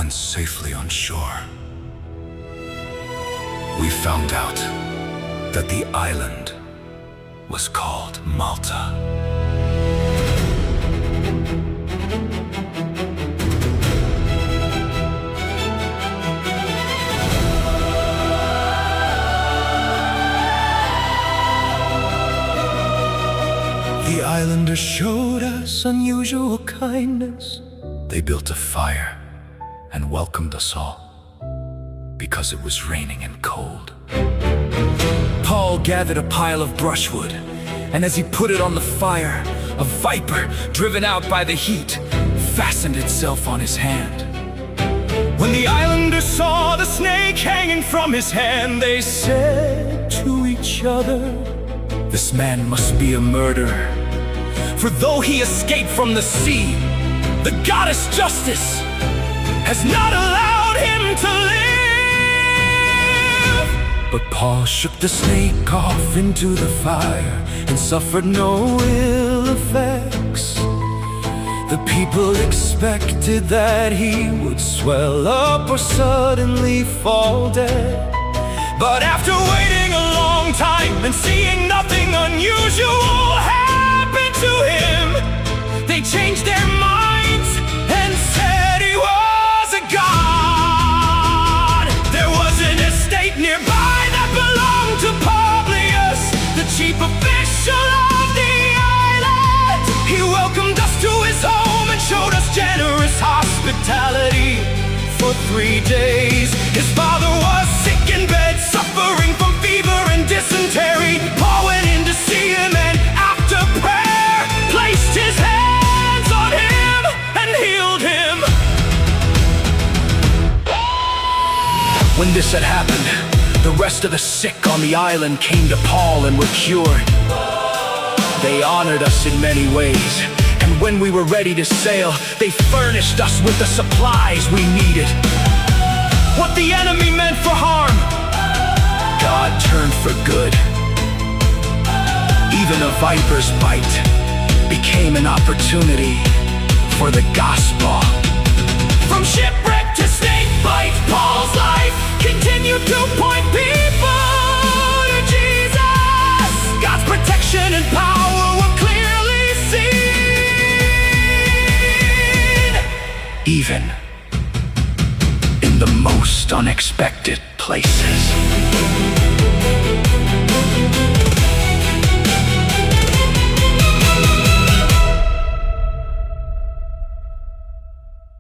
once safely on shore, we found out that the island was called Malta. The islanders showed us unusual kindness. They built a fire and welcomed us all because it was raining and cold. Paul gathered a pile of brushwood, and as he put it on the fire, a viper, driven out by the heat, fastened itself on his hand. When the islanders saw the snake hanging from his hand, they said to each other, "This man must be a murderer, for though he escaped from the sea, the goddess Justice has not allowed him to live." But Paul shook the snake off into the fire and suffered no ill effects. The people expected that he would swell up or suddenly fall dead. But after waiting a long time and seeing nothing unusual happen to him, they changed their minds and said he was a god. There was an estate nearby that belonged to Publius, the chief official of the island. He welcomed us to his home and showed us generous hospitality. For 3 days, his father was sick in bed, suffering from fever and dysentery. Paul went in to see him and after prayer, placed his hands on him and healed him. When this had happened, the rest of the sick on the island came to Paul and were cured. They honored us in many ways, and when we were ready to sail, they furnished us with the supplies we needed. What the enemy meant for harm, God turned for good. Even a viper's bite became an opportunity for the gospel. From shipwreck to snake bite, Paul's life continued to point people to Jesus. God's protection and power were clearly seen, even in the most unexpected places.